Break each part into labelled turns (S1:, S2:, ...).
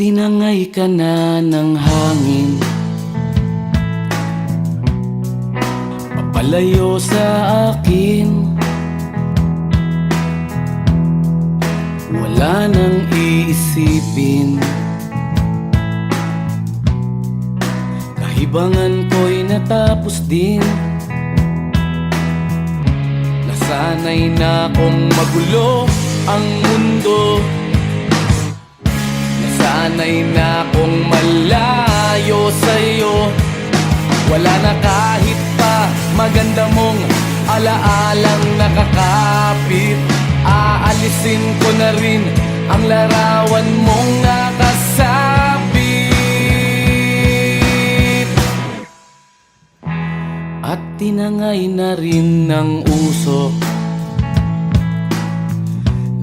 S1: tinangay ka na ng hangin, papalayo sa akin. Wala nang iisipin, kahibangan ko'y natapos din. Nasanay na kong magulo ang mundo, nasanay na kong malayo sa'yo. Wala na kahit pa maganda mong alaalang nakakapit. Aalisin ko na rin ang larawan mong nakasabit. At tinangay na rin ng usok,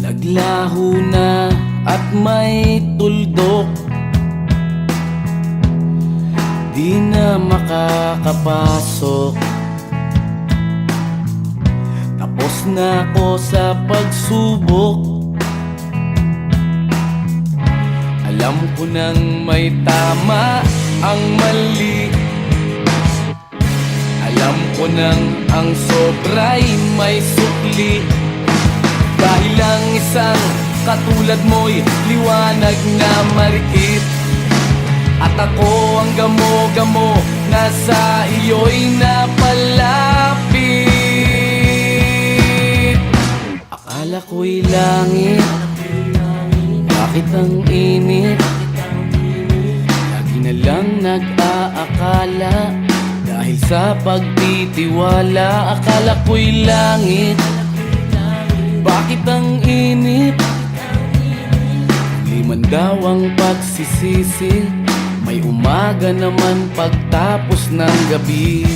S1: naglaho na at may tuldok. Di na makakapasok, tapos na ako sa pagsubok. Alam ko nang may tama ang mali, alam ko nang ang sobra'y may sukli. Dahil ang isang katulad mo'y liwanag na marikit, at ako ang gamo-gamo na sa iyo'y napalapit. Akala ko'y langit, bakit ang init? Lagi na lang nag-aakala, dahil sa pagtitiwala. Akala ko'y langit, bakit ang init? Di man daw ang pagsisisi, may umaga naman pagtapos ng gabi.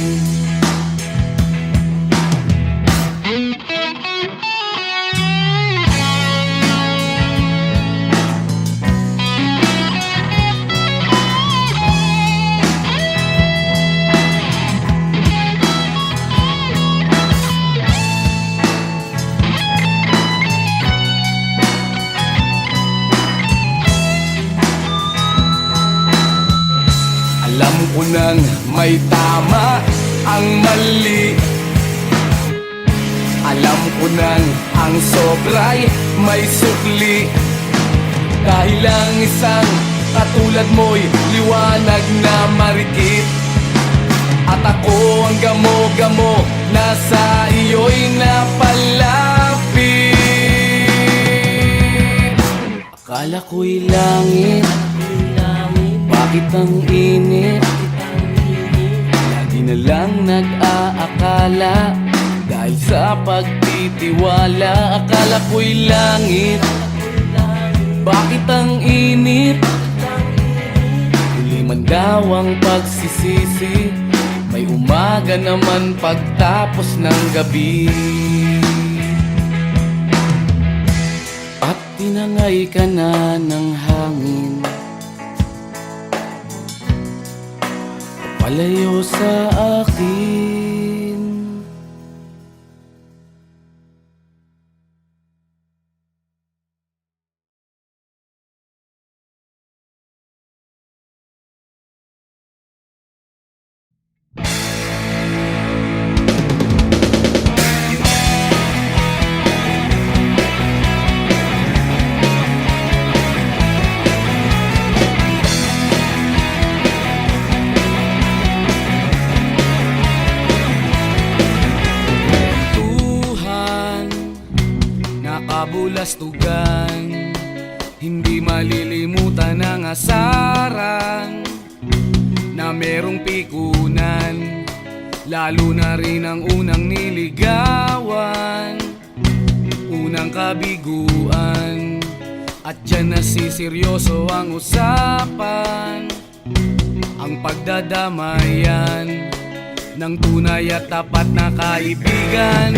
S1: Alam ko nang may tama ang mali, alam ko nang ang sobra'y may sukli. Dahil ang isang katulad mo'y liwanag na marikit, at ako ang gamo-gamo na sa iyo'y napalapit. Akala ko'y langit, bakit ang init? Lagi na lang nag-aakala, dahil sa pagtitiwala. Akala ko'y langit, bakit ang init? Huli man daw ang pagsisisi, may umaga naman pagtapos ng gabi. At tinangay ka na ng hangin, palayo sa akin. Kabulastugan, hindi malilimutan ang asaran na merong pikunan, lalo na rin ang unang niligawan, unang kabiguan. At dyan nasiseryoso ang usapan, ang pagdadamayan ng tunay at tapat na kaibigan.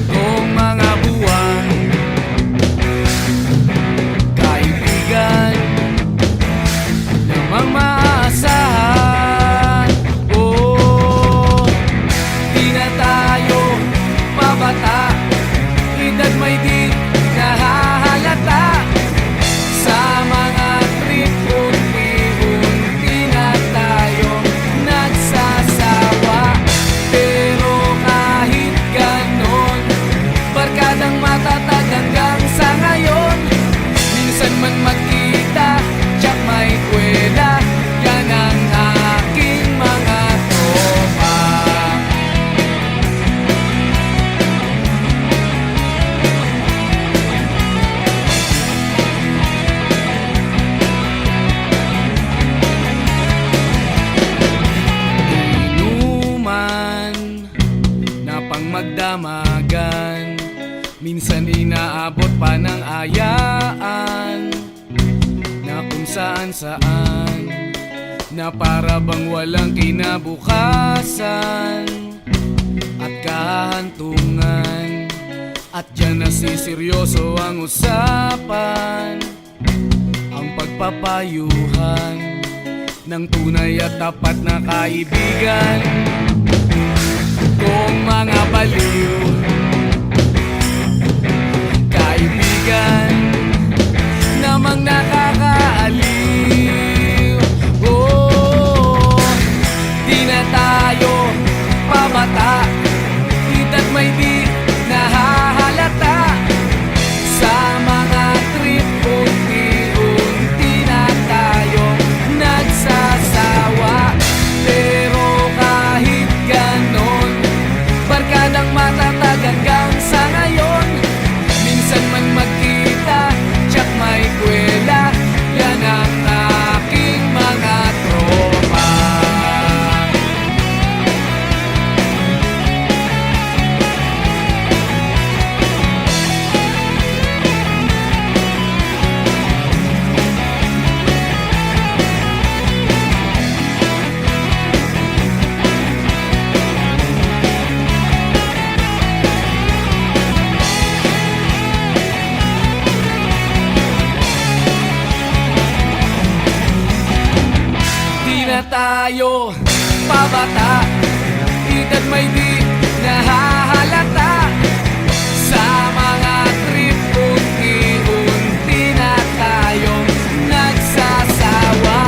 S1: Kung mga buwan, kaibigan, namang maaasahan. Oh, di na tayo pabata, edad may di nahahalata sa mga panangayaan na kung saan na para bang walang kinabukasan at kahantungan. At dyan nasiseryoso ang usapan, ang pagpapayuhan ng tunay at tapat na kaibigan. Kung mga baliw kaibigan namang nakakaaliw, oh, di na tayo pabata, hita't may di nahahalata sa mga trip. Unti-unti na tayong nagsasawa, pero kahit ganon, barkadang matatag hanggang sa ngayon. Minsan man magkita, tsak may kwela, yan ang aking mga tropa. Tayo pabata, hita't may di nahahalata sa mga trip. Unti-unti na tayong nagsasawa,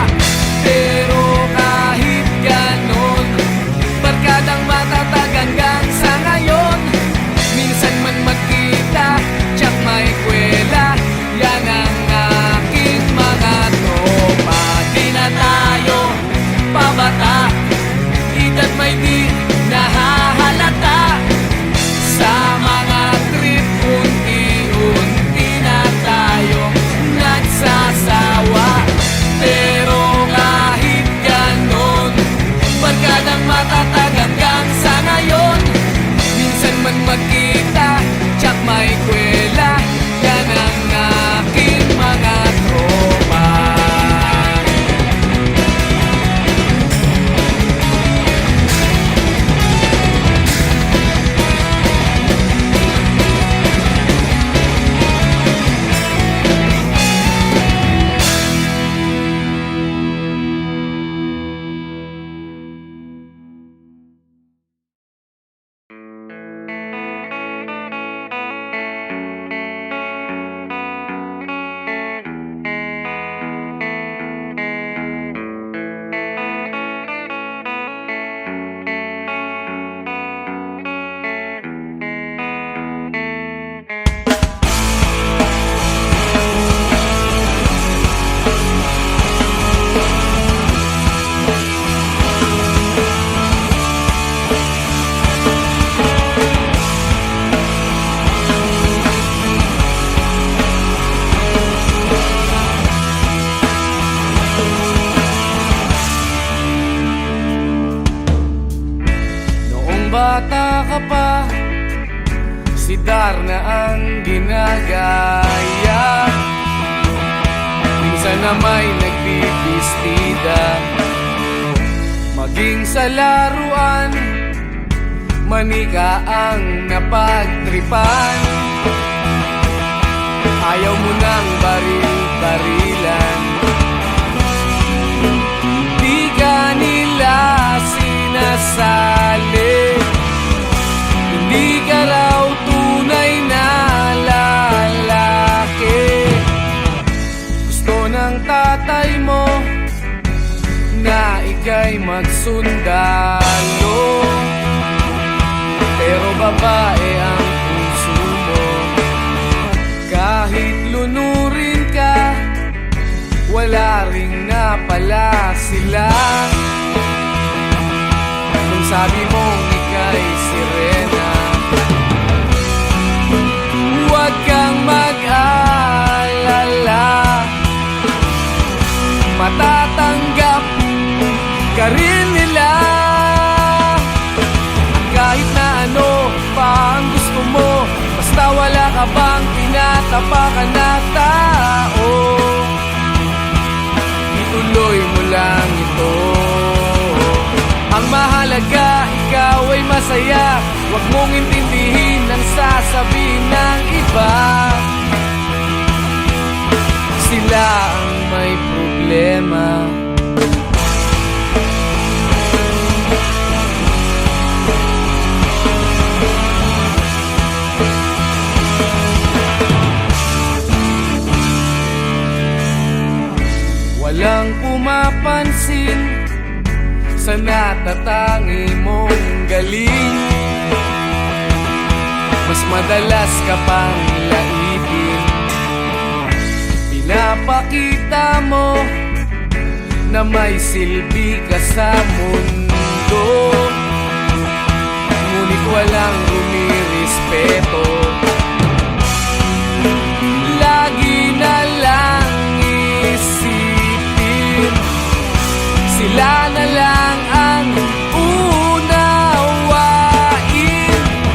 S1: pero kahit ganon, barkadang matatag hanggang sa ngayon. Minsan man magkita, tsak may kwela, yan ang aking mga tropa. Di na tayo pabata, hita't may di nahahalata sa mga trip. Unti-unti na tayong nagsasawa, pero kahit ganon, barkadang matatag hanggang sa ngayon. Minsan man magkita, tsak may kwela, yan ang aking mga tropa. Bata ka pa, si Darna ang ginagaya. Minsan na may nagbibistida, maging sa laruan, manika ang napagtripan. Ayaw mo nang baril-barilan, di ka nila sinasali. Hindi ka raw tunay na lalaki. Gusto ng tatay mo na ika'y magsundalo, pero babae ang puso mo. Kahit lunurin ka, wala ring napala sila. Nung sabi mong ika'y sirena, huwag kang mag-alala, matatanggap ka rin nila. At kahit na ano pa ang gusto mo, basta wala ka bang tinatago, tinatapakan na tao. Ituloy mo lang ito. Ang mahalaga, ikaw ay masaya. Huwag mong intindihin ang sasabihin ng iba. Sila ang may problema. Walang pumapansin sa natatangi mong galing. Mas madalas ka pang laitin. Pinapakita mo na may silbi ka sa mundo, ngunit walang rumirespeto. Lagi na lang isipin, sila na lang ang unawain.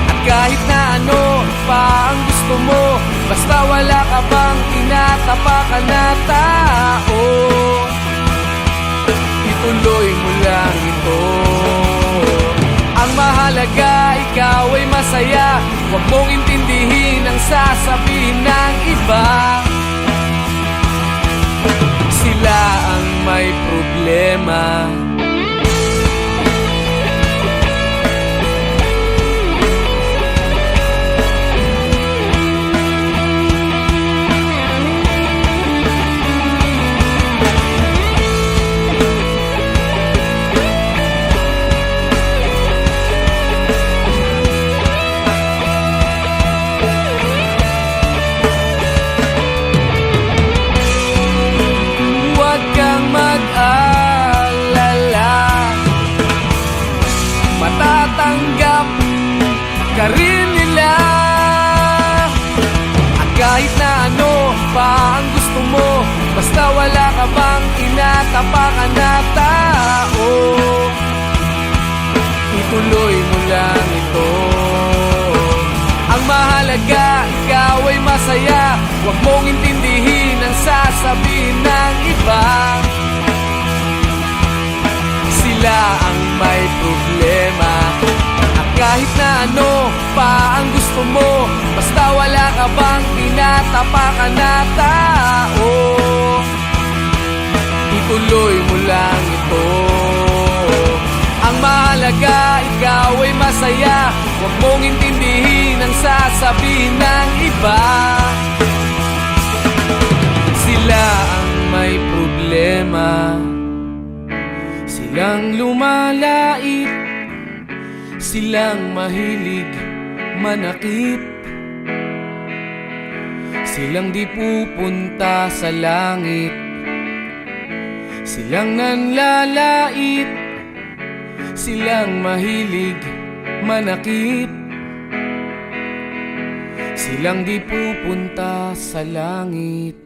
S1: At kahit na ano pa ang gusto mo, basta wala ka bang tinatapakan na tao, ituloy mo lang ito. Ang mahalaga, ikaw ay masaya. Huwag mong intindihin ang sasabihin ng iba. Sila ang may problema. Matatanggap ka rin nila. At kahit na ano pa ang gusto mo, basta wala ka bang tinatapakan na tao, ituloy mo lang ito. Ang mahalaga, ikaw ay masaya. Huwag mong intindihin ang sasabihin ng iba. Sila ang may problema. At kahit na ano pa ang gusto mo, basta wala ka bang tinatapakan na tao, ituloy mo lang ito. Ang mahalaga, ikaw ay masaya. Huwag mong intindihin ang sasabihin ng iba. Sila ang may problema. Silang lumalait, silang mahilig manakit, silang di pupunta sa langit, silang nanlalait, silang mahilig manakit, silang di pupunta sa langit.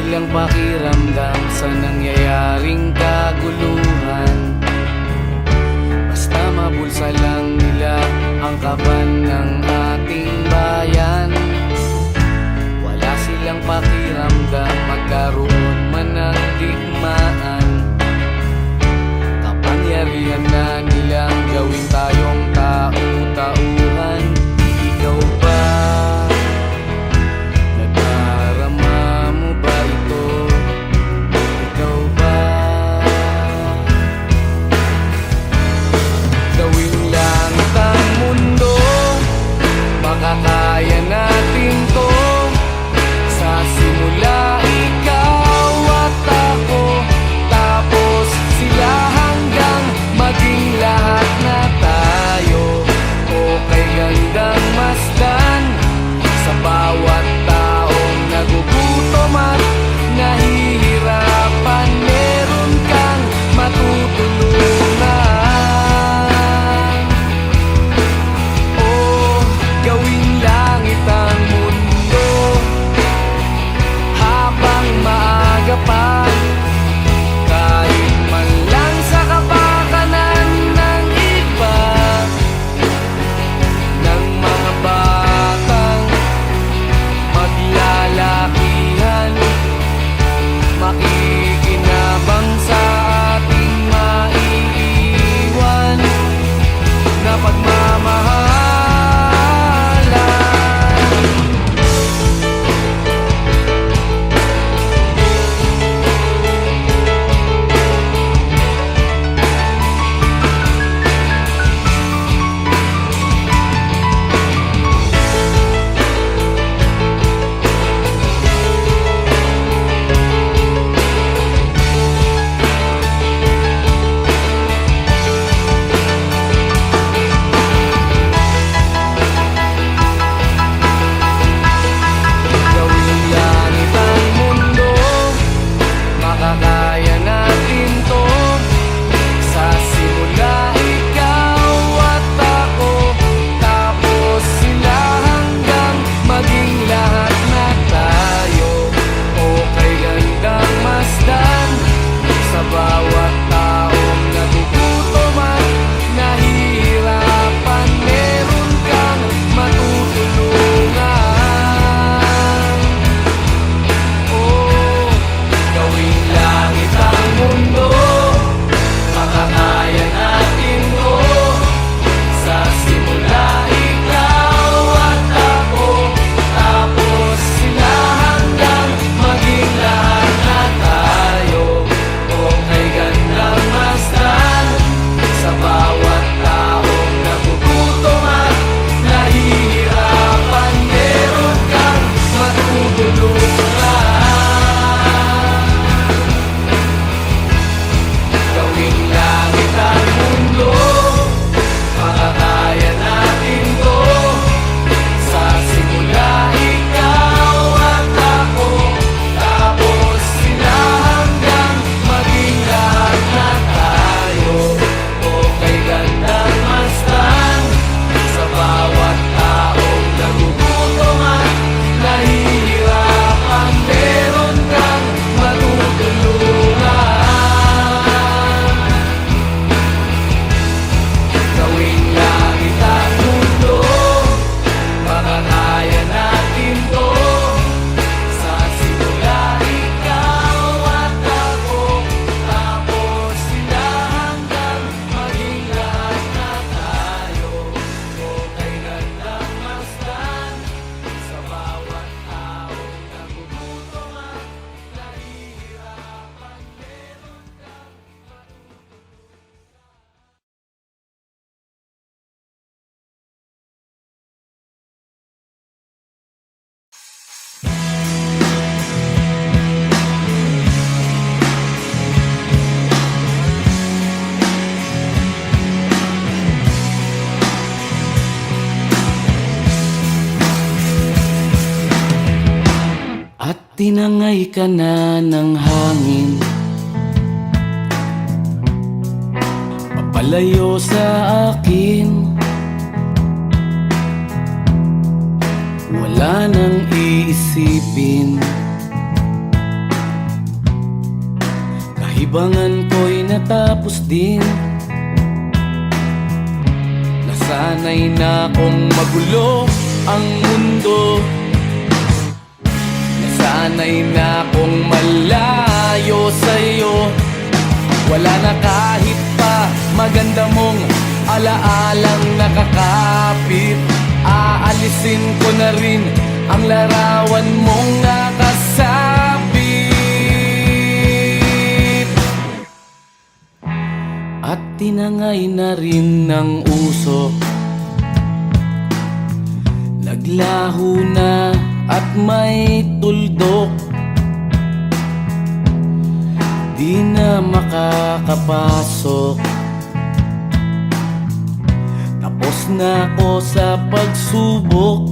S1: silang pakiramdam sa nangyayaring kaguluhan. Basta mabulsa lang nila ang kaban ng ating bayan. Wala silang pakiramdam magkaroon man ng digmaan. Kapangyarihan na nilang gawin tayong tau-tauhan. Ikaw ba? Nadarama mo ba ito? Ikaw ba? Gawing langit ang mundo, baka kaya natin to. Sa simula ikaw at ako, tapos sila hanggang maging lahat na tayo. Okay gandang masdan sa bawat taong nagugutom at nahihirapan. Meron kang matutulungan. Oh, gawing langit ang mundo habang maaga pa. Kahit man lang sa kapakanan ng iba, ng mga batang maglalakihan, makikinabang sa ating maiiwan na pagmamahalan. Gawing langit ang mundo, makakaya natin to. Sa simula ikaw at ako, tapos sila hanggang maging lahat na tayo. Okay gandang masdan sa bawat taong nagugutom at nahihirapan. Meron kang matutulungan. Oh, gawing langit ang mundo, makakaya natin to. Sa simula ikaw at ako, tapos sila hanggang maging lahat na tayo. Okay gandang masdan sa bawat taong nagugutom at nahihirapan. Meron kang matutulungan. Gawing langit ang mundo, makakaya natin to. Sa simula ikaw at ako, tapos sila hanggang maging lahat na tayo. Okay gandang masdan sa bawat taong nagugutom at nahihirapan. Meron kang matutulungan. Gawing langit ang mundo, makakaya natin to. Sa simula ikaw at ako, tapos sila hanggang maging lahat na tayo. Okay gandang masdan sa bawat taong nagugutom at nahihirapan. Meron kang at tinangay ka na ng hangin, papalayo sa akin. Wala nang iisipin, Libangan ko'y natapos din. Nasanay na kong magulo ang mundo. Nasanay na kong malayo sa'yo. Wala na kahit pa maganda mong alaalang nakakapit. Aalisin ko na rin ang larawan mong nakasabit. At tinangay na rin ng usok. Naglaho na at may tuldok. Di na makakapasok. Tapos na ako sa pagsubok.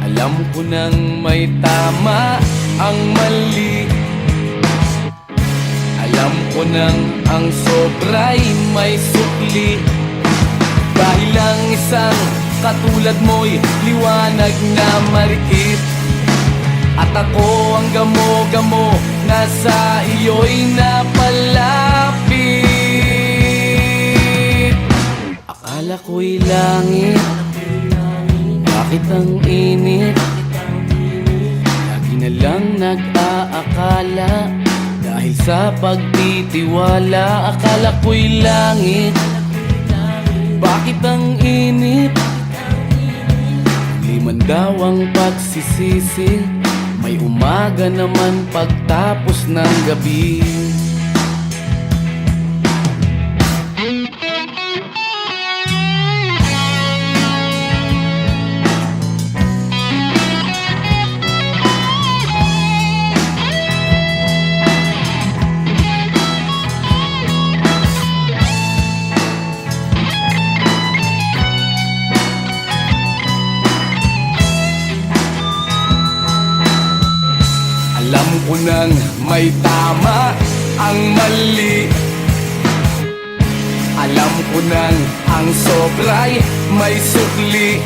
S1: Alam ko nang may tama ang mali. Alam ko nang ang sobra'y may sukli. Dahil lang isang katulad mo'y liwanag na marikit. At ako ang gamo-gamo na sa iyo'y napalapit. Akala ko'y langit, bakit ang init? Lagi na lang nag-aakala, dahil sa pagtitiwala. Akala ko'y langit, bakit ang init? Di man daw ang pagsisisi, may umaga naman pagtapos ng gabi. Alam ko nang may tama ang mali. Alam ko nang ang sobra'y may sukli.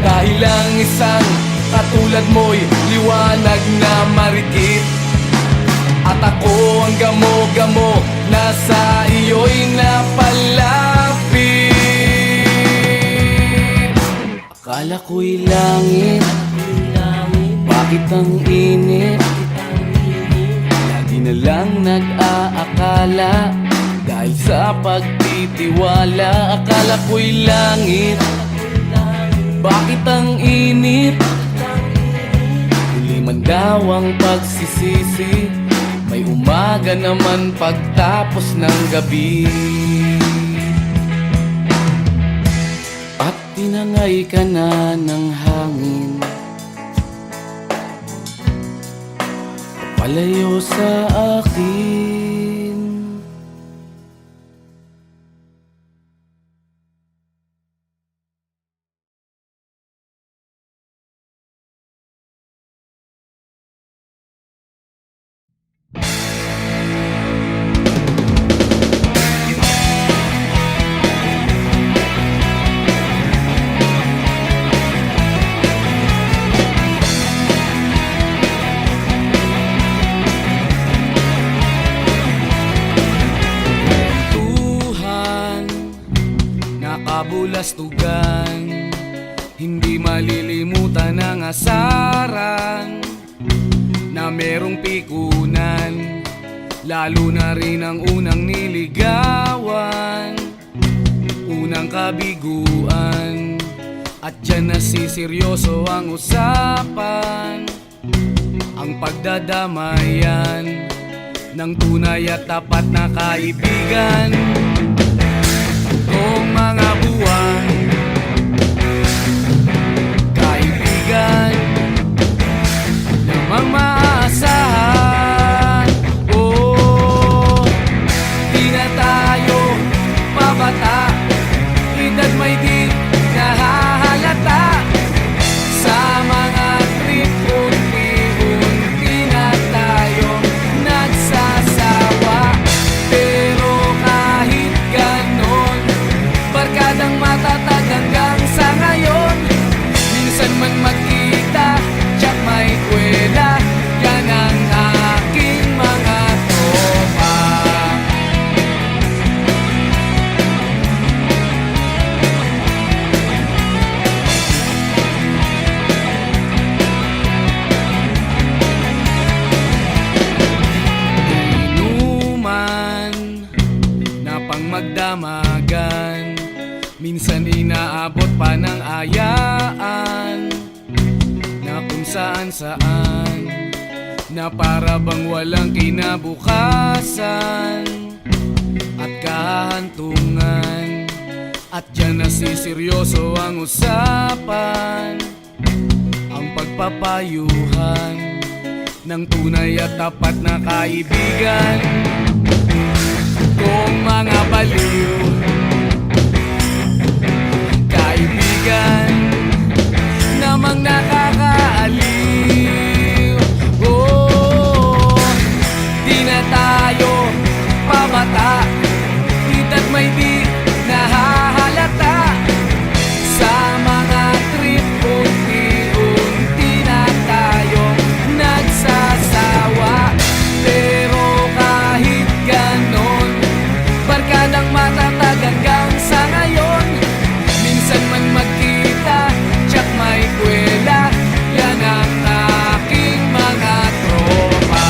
S1: Dahil lang isang katulad mo'y liwanag na marikit. At ako ang gamo-gamo na sa iyo'y napalapit. Akala ko'y langit, bakit ang init? Lagi na lang nag-aakala, dahil sa pagtitiwala. Akala ko'y langit, bakit ang init? Huli man daw ang pagsisisi, may umaga naman pagtapos ng gabi. At tinangay ka na ng hangin, palayo sa akin. Kabulastugan, hindi malilimutan ang asaran na merong pikunan, lalo na rin ang unang niligawan, unang kabiguan. At dyan nasiseryoso ang usapan, ang pagdadamayan ng tunay at tapat na kaibigan. Noong mga buwan, kaibigan, namang maaasahan. Oh, di na tayo pabata, edad may di nahahalata. Sa mga trip, unti-unti na tayo nagsasawa. Pero kahit ganon, barkadang matatapos kalayaan na kung saan na para bang walang kinabukasan at kahantungan. At dyan nasiseryoso ang usapan, ang pagpapayuhan ng tunay at tapat na kaibigan. Kung mga baliw kaibigan namang nakakaaliw, oh, di na tayo pabata, hita't may di nahahalata sa mga trip. Unti-unti na tayong nagsasawa, pero kahit ganon, barkadang matatag hanggang sa ngayon. Minsan man magkita, tsak may kwela, yan ang aking mga tropa.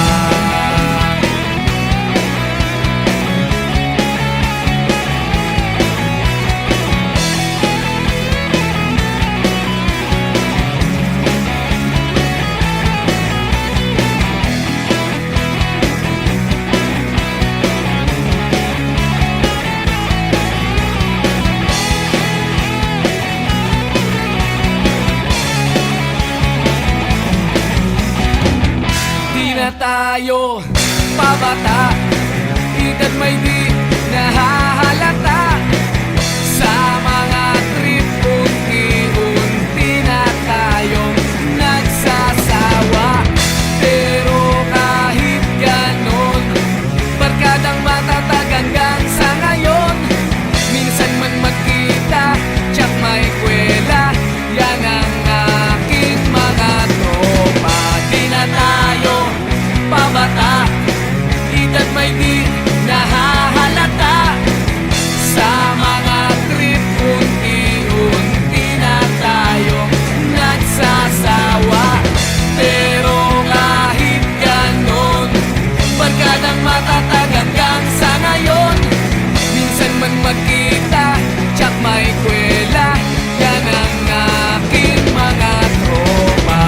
S1: Tayo pabata, hita't may di nahahalata sa mga trip. Unti-unti na tayong nagsasawa, pero kahit ganon, barkadang matatag hanggang sa ngayon. Minsan man magkita, tsak may kwela, yan ang aking mga tropa. Di na tayo pabata, hita't may di nahahalata sa mga trip. Unti-unti na tayong nagsasawa, pero kahit ganon, barkadang matatag hanggang sa ngayon. Minsan man magkita, tsak may kwela, yan ang aking mga tropa.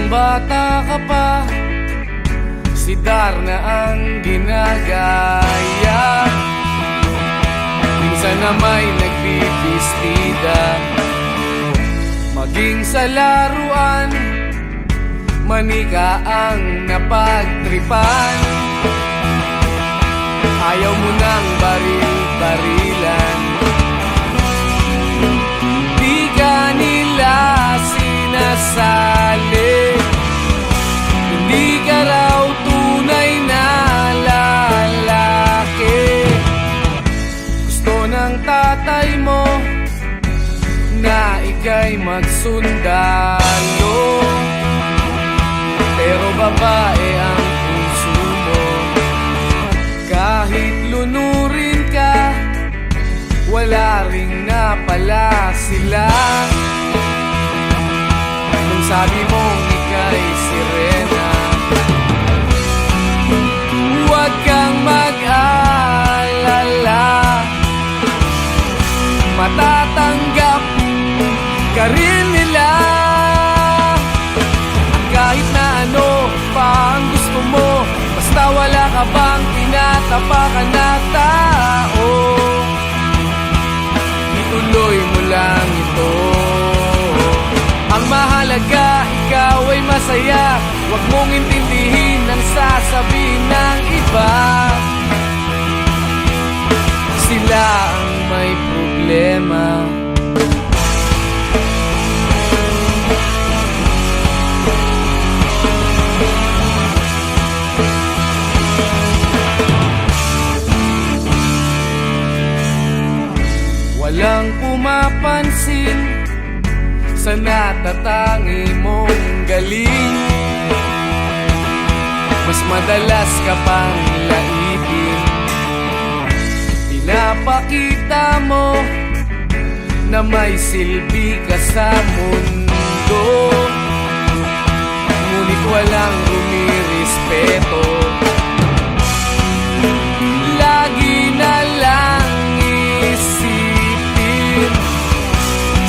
S1: Bata ka pa, si Darna ang ginagaya. Minsan na may nagbibistida, maging sa laruan, manika ang napagtripan. Ayaw mo nang baril-barilan, di ka nila sinasali. Hindi ka raw tunay na lalaki. Gusto ng tatay mo na ika'y magsundalo, pero babae ang puso mo. Kahit lunurin ka, wala ring napala sila. Nung sabi mong ika'y sirena, huwag kang mag-alala, matatanggap ka rin nila. Kahit na ano pa ang gusto mo, basta wala ka bang tinatanggap. tinatapakan na tao. Ituloy mo lang ito. Ang mahalaga, ikaw ay masaya. Huwag mong intindihin ang sasabihin ng iba. Sila ang may problema. Walang pumapansin sa natatangi mong galing. Mas madalas ka pang laipin. Pinapakita mo na may silbi ka sa mundo, ngunit walang rumirespeto. Lagi na lang isipin,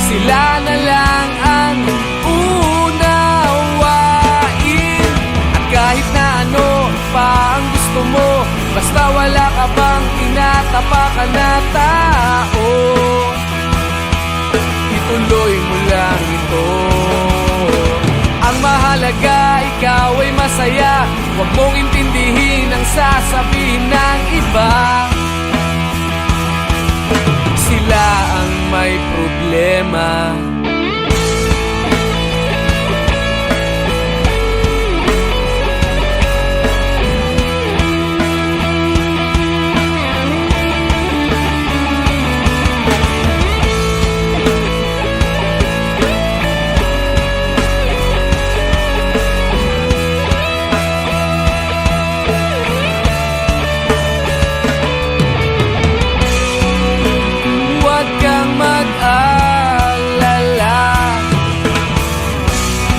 S1: sila na lang ang unawain. At kahit na ano pa ang gusto mo, basta wala ka bang tinatapakan na tao, ituloy mo lang ito. Ang mahalaga, ikaw ay masaya. Huwag mong intindihin ang sasabihin ng iba. Sila ang may problema.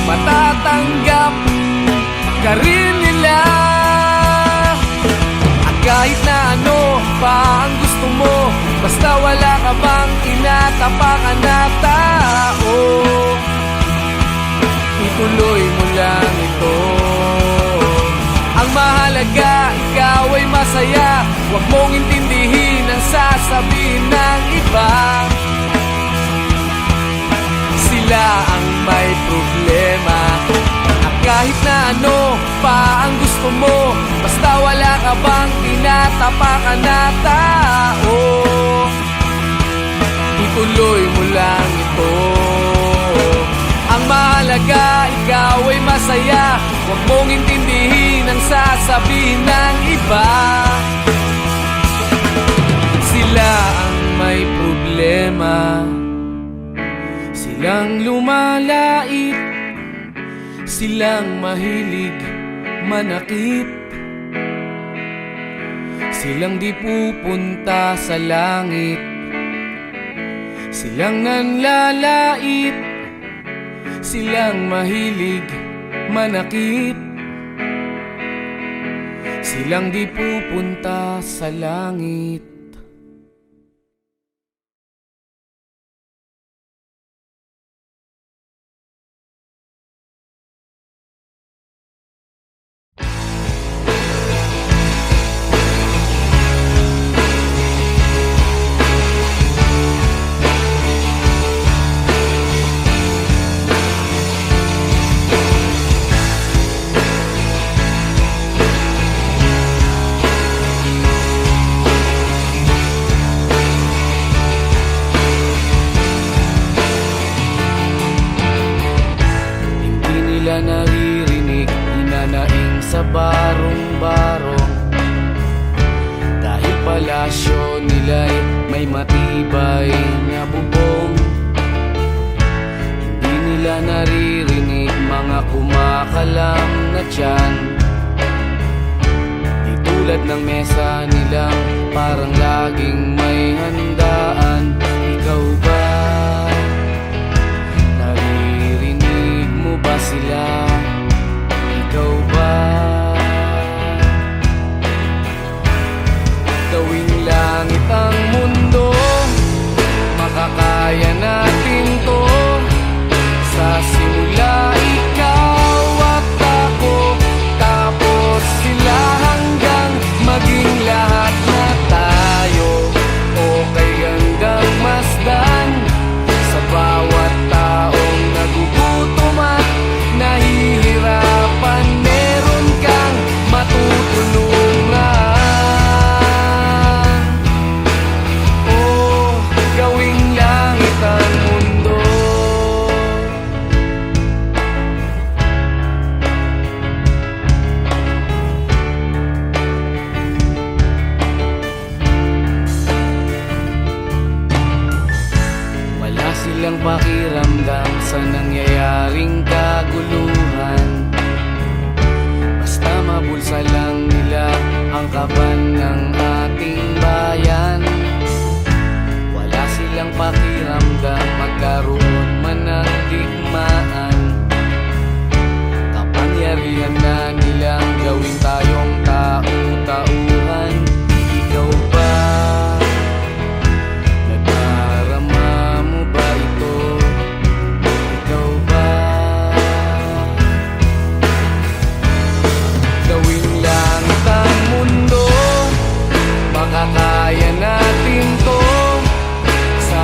S1: Matatanggap ka rin nila. At kahit na ano pa ang gusto mo, basta wala ka bang tinatapakan na tao, ituloy mo lang ito. Ang mahalaga, ikaw ay masaya. Huwag mong intindihin ang sasabihin ng iba. Sila ang may problema. At kahit na ano pa ang gusto mo, basta wala ka bang tinatapakan na tao, ituloy mo lang ito. Ang mahalaga, ikaw ay masaya. Huwag mong intindihin ang sasabihin ng iba. Sila ang may problema. Silang lumalait, silang mahilig manakit, silang di pupunta sa langit, silang nanlalait, silang mahilig manakit, silang di pupunta sa langit. Naririnig, hinanaing sa barong-barong, dahil palasyo nila'y may matibay na bubong. Hindi nila naririnig mga kumakalam na tiyan, di tulad ng mesa nilang parang laging may handaan. Ikaw ba? Naririnig mo ba sila? Ikaw ba? Gawing langit ang mundo, makakaya natin to. Sa simula ikaw at ako, tapos sila hanggang maging lahat. silang pakiramdam sa nangyayaring kaguluhan. Basta mabulsa lang nila ang kaban ng ating bayan. Wala silang pakiramdam magkaroon man ng digmaan. Kapangyarihan na nilang gawin tayong tau-tauhan. Ikaw ba? Nadarama mo ba ito? Ikaw ba? Gawing langit ang mundo, makakaya natin to. Sa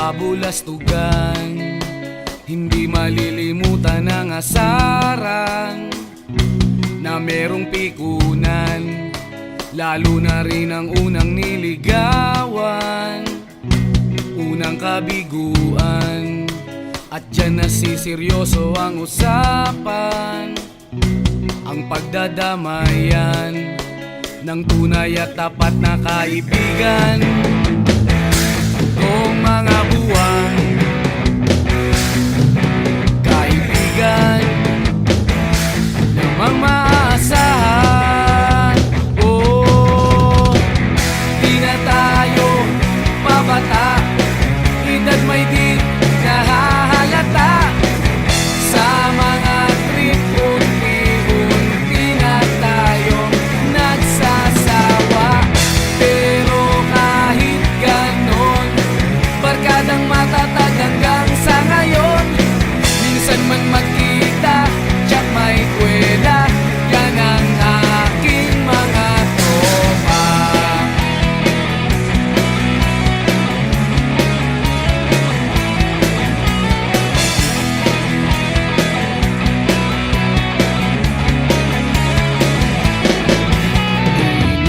S1: kabulastugan. Hindi malilimutan ang asaran na merong pikunan, lalo na rin ang unang niligawan, unang kabiguan. At dyan nasiseryoso ang usapan, ang pagdadamayan ng tunay at tapat na kaibigan. Kung mga buwan, kaibigan namang maaasahan. Oh, di na tayo pabata, edad may di nahahalata. Sa mga trip, unti-unti na tayong nagsasawa. Pero kahit ganon, barkadang matatag hanggang sa ngayon. Minsan man magkita, tsak may kwela, yan ang aking mga tropa.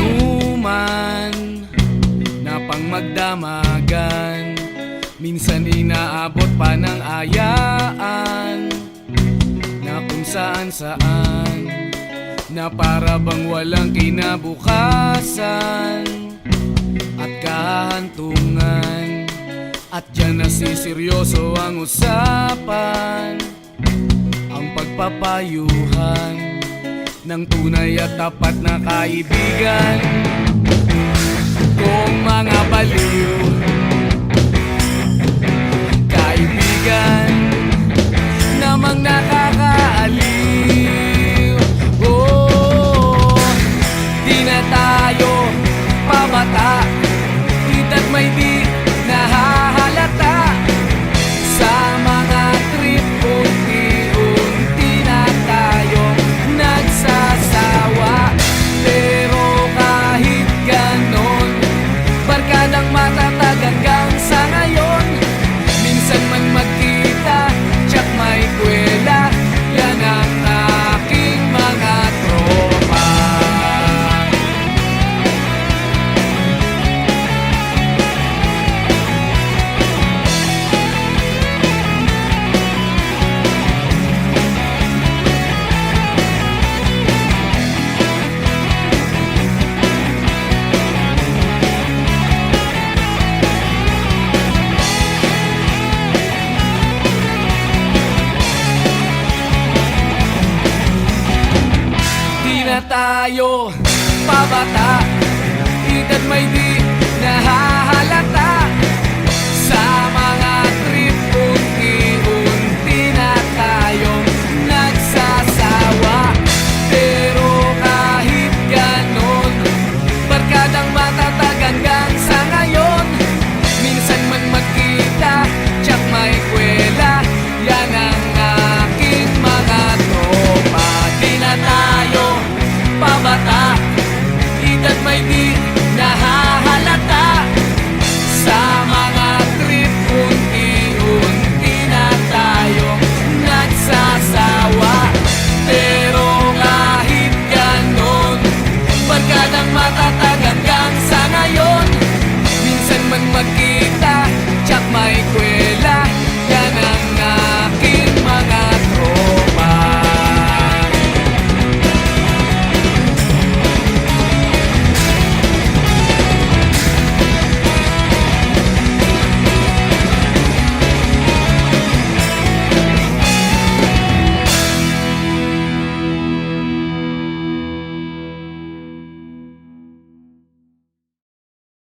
S1: Inuman na pang magdamagan, minsan inaabot pa ng ayaan, na kung saan-saan, na para bang walang kinabukasan at kahantungan. At dyan nasiseryoso ang usapan, ang pagpapayuhan ng tunay at tapat na kaibigan.